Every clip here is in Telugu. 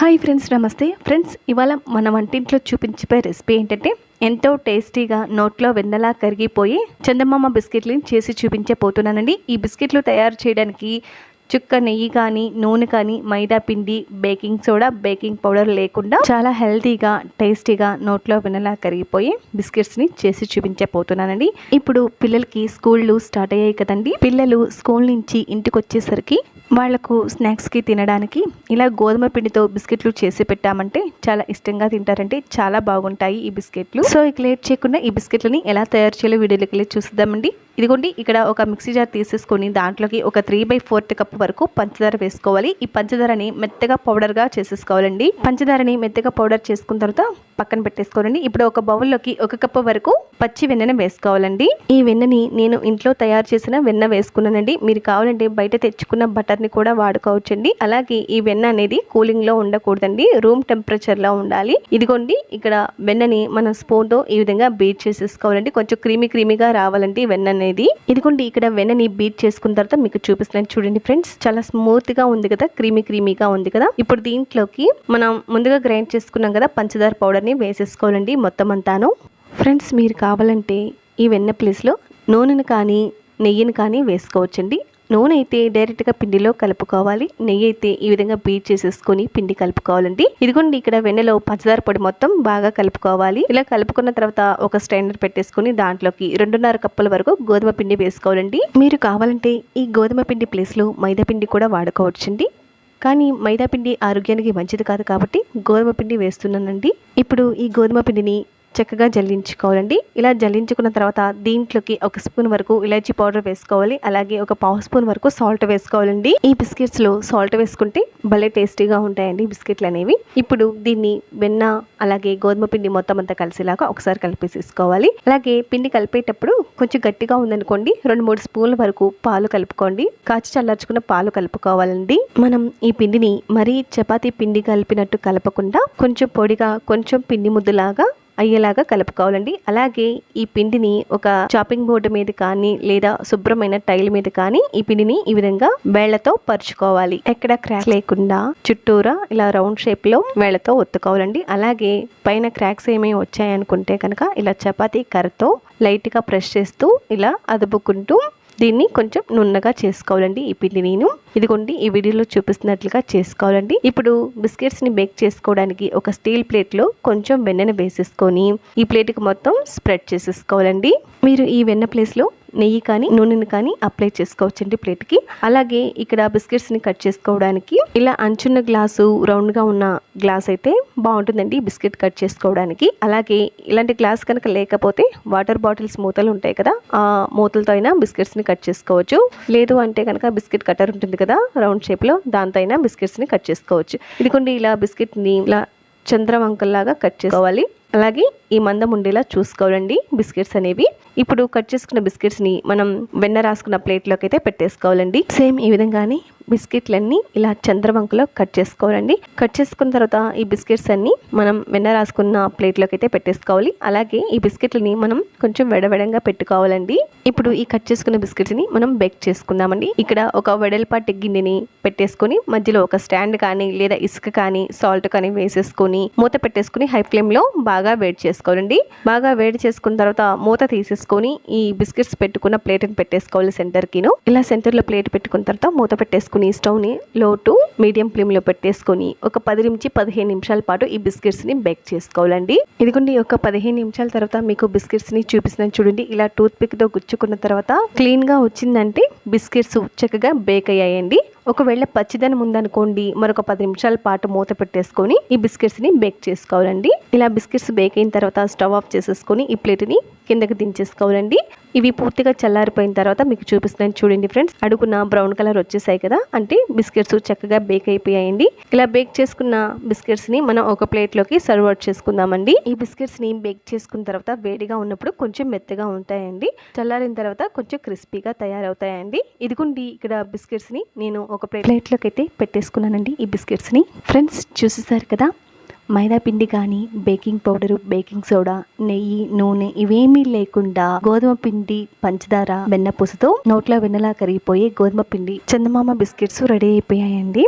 హాయ్ ఫ్రెండ్స్, నమస్తే ఫ్రెండ్స్. ఇవాళ మన వంటింట్లో చూపించే రెసిపీ ఏంటంటే ఎంతో టేస్టీగా నోట్లో వెన్నలా కరిగిపోయి చందమామ బిస్కెట్లని చేసి చూపించబోతున్నానండి. ఈ బిస్కెట్లు తయారు చేయడానికి చుక్క నెయ్యి కానీ, నూనె కానీ, మైదా పిండి, బేకింగ్ సోడా, బేకింగ్ పౌడర్ లేకుండా చాలా హెల్తీగా టేస్టీగా నోట్లో వెన్నలా కరిగిపోయి బిస్కెట్స్ని చేసి చూపించబోతున్నానండి. ఇప్పుడు పిల్లలకి స్కూళ్ళు స్టార్ట్ అయ్యాయి కదండి. పిల్లలు స్కూల్ నుంచి ఇంటికి వచ్చేసరికి వాళ్లకు స్నాక్స్కి తినడానికి ఇలా గోధుమ పిండితో బిస్కెట్లు చేసి పెట్టామంటే చాలా ఇష్టంగా తింటారంటే చాలా బాగుంటాయి ఈ బిస్కెట్లు. సో ఇక లేట్ చేయకుండా ఈ బిస్కెట్లని ఎలా తయారు చేయాలో వీడియోలోకి వెళ్ళి చూద్దామండి. ఇదిగోండి, ఇక్కడ ఒక మిక్సీ జార్ తీసేసుకొని దాంట్లోకి ఒక 3/4 కప్ వరకు పంచదార వేసుకోవాలి. ఈ పంచదారని మెత్తగా పౌడర్గా చేసేసుకోవాలండి. పంచదారని మెత్తగా పౌడర్ చేసుకున్న తర్వాత పక్కన పెట్టేసుకోవాలండి. ఇప్పుడు ఒక బౌల్లోకి 1 కప్ వరకు పచ్చి వెన్నని వేసుకోవాలండి. ఈ వెన్నని నేను ఇంట్లో తయారు చేసిన వెన్న వేసుకున్నానండి. మీరు కావాలంటే బయట తెచ్చుకున్న బటర్ని కూడా వాడుకోవచ్చండి. అలాగే ఈ వెన్న అనేది కూలింగ్ లో ఉండకూడదండి, రూమ్ టెంపరేచర్ లో ఉండాలి. ఇదిగోండి, ఇక్కడ వెన్నని మన స్పూన్ తో ఈ విధంగా బీట్ చేసేసుకోవాలండి. కొంచెం క్రీమీగా రావాలండి వెన్న అనేది. ఇదిగోండి, ఇక్కడ వెన్నని బీట్ చేసుకున్న తర్వాత మీకు చూపిస్తున్నాను చూడండి ఫ్రెండ్స్. చాలా స్మూత్ గా ఉంది కదా, క్రీమీగా ఉంది కదా. ఇప్పుడు దీంట్లోకి మనం ముందుగా గ్రైండ్ చేసుకున్నాం కదా పంచదార పౌడర్ ని వేసేసుకోవాలండి మొత్తం అంతాను. ఫ్రెండ్స్, మీరు కావాలంటే ఈ వెన్న ప్లేస్ లో నూనెను కానీ నెయ్యిని కానీ వేసుకోవచ్చండి. నూనె అయితే డైరెక్ట్గా పిండిలో కలుపుకోవాలి, నెయ్యి అయితే ఈ విధంగా బీట్ చేసేసుకొని పిండి కలుపుకోవాలండి. ఇదిగోండి, ఇక్కడ వెన్నెలో పంచదార పొడి మొత్తం బాగా కలుపుకోవాలి. ఇలా కలుపుకున్న తర్వాత ఒక స్ట్రైనర్ పెట్టేసుకుని దాంట్లోకి 2.5 కప్పుల వరకు గోధుమ పిండి వేసుకోవాలండి. మీరు కావాలంటే ఈ గోధుమ పిండి ప్లేస్లో మైదా పిండి కూడా వాడుకోవచ్చండి. కానీ మైదా పిండి ఆరోగ్యానికి మంచిది కాదు కాబట్టి గోధుమ పిండి వేస్తున్నానండి. ఇప్పుడు ఈ గోధుమ పిండిని చక్కగా జల్లించుకోవాలండి. ఇలా జల్లించుకున్న తర్వాత దీంట్లోకి 1 స్పూన్ వరకు ఇలాచీ పౌడర్ వేసుకోవాలి. అలాగే ఒక 1/2 స్పూన్ వరకు సాల్ట్ వేసుకోవాలండి. ఈ బిస్కెట్స్ లో సాల్ట్ వేసుకుంటే భలే టేస్టీగా ఉంటాయండి బిస్కెట్లు అనేవి. ఇప్పుడు దీన్ని వెన్న అలాగే గోధుమ పిండి మొత్తం అంతా కలిసేలాగా ఒకసారి కలిపేసేసుకోవాలి. అలాగే పిండి కలిపేటప్పుడు కొంచెం గట్టిగా ఉందనుకోండి, 2-3 స్పూన్ల వరకు పాలు కలుపుకోండి. కాచి చల్లార్చుకున్న పాలు కలుపుకోవాలండి. మనం ఈ పిండిని మరీ చపాతీ పిండి కలిపినట్టు కలపకుండా కొంచెం పొడిగా, కొంచెం పిండి ముద్దలాగా అయ్యేలాగా కలుపుకోవాలండి. అలాగే ఈ పిండిని ఒక చాపింగ్ బోర్డు మీద కానీ లేదా శుభ్రమైన టైల్ మీద కానీ ఈ పిండిని ఈ విధంగా వేళ్లతో పరుచుకోవాలి. ఎక్కడ క్రాక్ లేకుండా చుట్టూరా ఇలా రౌండ్ షేప్ లో వేళ్లతో ఒత్తుకోవాలండి. అలాగే పైన క్రాక్స్ ఏమేమి వచ్చాయనుకుంటే కనుక ఇలా చపాతీ కర్రతో లైట్ గా ప్రెస్ చేస్తూ ఇలా అదుపుకుంటూ దీన్ని కొంచెం నున్నగా చేసుకోవాలండి. ఈ పిండి నేను ఇదిగోండి ఈ వీడియోలో చూపిస్తున్నట్లుగా చేసుకోవాలండి. ఇప్పుడు బిస్కెట్స్ ని బేక్ చేసుకోవడానికి ఒక స్టీల్ ప్లేట్ లో కొంచెం వెన్నను వేసేసుకొని ఈ ప్లేట్ కి మొత్తం స్ప్రెడ్ చేసేసుకోవాలండి. మీరు ఈ వెన్న ప్లేస్ లో నెయ్యి కానీ నూనెని కానీ అప్లై చేసుకోవచ్చండి ప్లేట్ కి. అలాగే ఇక్కడ బిస్కెట్స్ ని కట్ చేసుకోవడానికి ఇలా అంచున్న గ్లాసు, రౌండ్ గా ఉన్న గ్లాస్ అయితే బాగుంటుందండి బిస్కెట్ కట్ చేసుకోవడానికి. అలాగే ఇలాంటి గ్లాస్ కనుక లేకపోతే వాటర్ బాటిల్స్ మూతలు ఉంటాయి కదా, ఆ మూతలతో అయినా బిస్కెట్స్ ని కట్ చేసుకోవచ్చు. లేదు అంటే కనుక బిస్కెట్ కటర్ ఉంటుంది కదా రౌండ్ షేప్ లో, దాంతో అయినా బిస్కెట్స్ ని కట్ చేసుకోవచ్చు. ఇదిగోండి, ఇలా బిస్కెట్ ని ఇలా చంద్రవంకల్లాగా కట్ చేసుకోవాలి. అలాగే ఈ మందం ఉండేలా చూసుకోవాలండి బిస్కెట్స్ అనేవి. ఇప్పుడు కట్ చేసుకున్న బిస్కెట్స్ ని మనం వెన్న రాసుకున్న ప్లేట్ లోకి అయితే పెట్టేసుకోవాలండి. సేమ్ ఈ విధంగానే బిస్కెట్లన్నీ ఇలా చంద్రవంకలో కట్ చేసుకోవాలండి. కట్ చేసుకున్న తర్వాత ఈ బిస్కెట్స్ అన్ని మనం వెన్న రాసుకున్న ప్లేట్ లోకి అయితే పెట్టేసుకోవాలి. అలాగే ఈ బిస్కెట్లని మనం కొంచెం వెడవెడంగా పెట్టుకోవాలండి. ఇప్పుడు ఈ కట్ చేసుకున్న బిస్కెట్స్ ని మనం బేక్ చేసుకుందామండి. ఇక్కడ ఒక వెడల్పాటి గిన్నెని పెట్టేసుకొని మధ్యలో ఒక స్టాండ్ కానీ లేదా ఇసుక కానీ సాల్ట్ కానీ వేసేసుకొని మూత పెట్టేసుకుని హై ఫ్లేమ్ లో బాగా వేడి చేసుకోవాలండి. బాగా వేడి చేసుకున్న తర్వాత మూత తీసేసుకొని ఈ బిస్కెట్స్ పెట్టుకున్న ప్లేట్ ని పెట్టేసుకోవాలి సెంటర్ కిను. ఇలా సెంటర్ లో ప్లేట్ పెట్టుకున్న తర్వాత మూత పెట్టేసుకుని స్టవ్ ని లో టు మీడియం ఫ్లేమ్ లో పెట్టేసుకొని ఒక 10 నుంచి 15 నిమిషాల పాటు ఈ బిస్కెట్స్ ని బేక్ చేసుకోవాలండి. ఇదిగోండి, ఒక 15 నిమిషాల తర్వాత మీకు బిస్కెట్స్ ని చూపిస్తున్నాను చూడండి. ఇలా టూత్ పిక్ తో గుచ్చుకున్న తర్వాత క్లీన్ గా వచ్చిందంటే బిస్కెట్స్ చక్కగా బేక్ అయ్యాయండి. ఒకవేళ పచ్చిదనం ఉందనుకోండి, మరొక 10 నిమిషాల పాటు మూత పెట్టేసుకొని ఈ బిస్కెట్స్ ని బేక్ చేసుకోవాలండి. ఇలా బిస్కెట్స్ బేక్ అయిన తర్వాత స్టవ్ ఆఫ్ చేసేసుకొని ఈ ప్లేట్ ని కిందకి దించేసుకోవాలండి. ఇవి పూర్తిగా చల్లారిపోయిన తర్వాత మీకు చూపిస్తున్నాను చూడండి ఫ్రెండ్స్. అడుగున బ్రౌన్ కలర్ వచ్చేసాయి కదా, అంటే బిస్కెట్స్ చక్కగా బేక్ అయిపోయాయండి. ఇలా బేక్ చేసుకున్న బిస్కెట్స్ ని మనం ఒక ప్లేట్ లోకి సర్వ్ అవుట్ చేసుకుందామండి. ఈ బిస్కెట్స్ ని బేక్ చేసుకున్న తర్వాత వేడిగా ఉన్నప్పుడు కొంచెం మెత్తగా ఉంటాయండి, చల్లారిన తర్వాత కొంచెం క్రిస్పీగా తయారవుతాయండి. ఇదిగోండి, ఇక్కడ బిస్కెట్స్ ని నేను ఒక ప్లేట్ లోకి అయితే పెట్టేసుకున్నానండి. ఈ బిస్కెట్స్ ని ఫ్రెండ్స్ చూసేసారు కదా, మైదా పిండి కానీ, బేకింగ్ పౌడరు, బేకింగ్ సోడా, నెయ్యి, నూనె ఇవేమీ లేకుండా గోధుమ పిండి, పంచదార, వెన్నపూసతో నోట్లో వెన్నలా కరిగిపోయే గోధుమ పిండి చందమామ బిస్కెట్స్ రెడీ అయిపోయాయండి.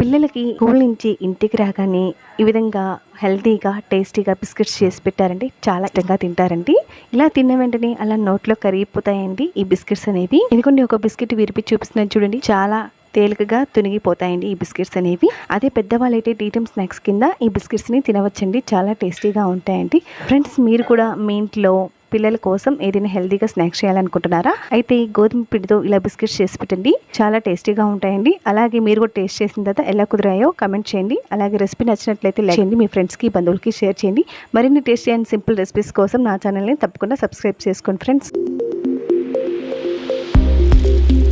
పిల్లలకి స్కూల్ నుంచి ఇంటికి రాగానే ఈ విధంగా హెల్తీగా టేస్టీగా బిస్కెట్స్ చేసి పెట్టారండి, చాలా ఇష్టంగా తింటారండి. ఇలా తిన్న వెంటనే అలా నోట్లో కరిగిపోతాయండి ఈ బిస్కెట్స్ అనేవి. ఎందుకంటే ఒక బిస్కెట్ విరిపి చూపిస్తున్నాను చూడండి, చాలా తేలికగా తునిగిపోతాయండి ఈ బిస్కెట్స్ అనేవి. అదే పెద్దవాళ్ళు అయితే టీ టైమ్ స్నాక్స్ కింద ఈ బిస్కెట్స్ని తినవచ్చండి, చాలా టేస్టీగా ఉంటాయండి. ఫ్రెండ్స్, మీరు కూడా మీ ఇంట్లో పిల్లల కోసం ఏదైనా హెల్తీగా స్నాక్స్ చేయాలనుకుంటున్నారా? అయితే గోధుమ పిండితో ఇలా బిస్కెట్స్ చేసి పెట్టండి, చాలా టేస్టీగా ఉంటాయండి. అలాగే మీరు కూడా టేస్ట్ చేసిన తర్వాత ఎలా కుదిరాయో కమెంట్ చేయండి. అలాగే రెసిపీ నచ్చినట్లయితే లైక్ చేయండి, మీ ఫ్రెండ్స్కి బంధువులకి షేర్ చేయండి. మరిన్ని టేస్టీ అండ్ సింపుల్ రెసిపీస్ కోసం నా ఛానల్ని తప్పకుండా సబ్స్క్రైబ్ చేసుకోండి ఫ్రెండ్స్.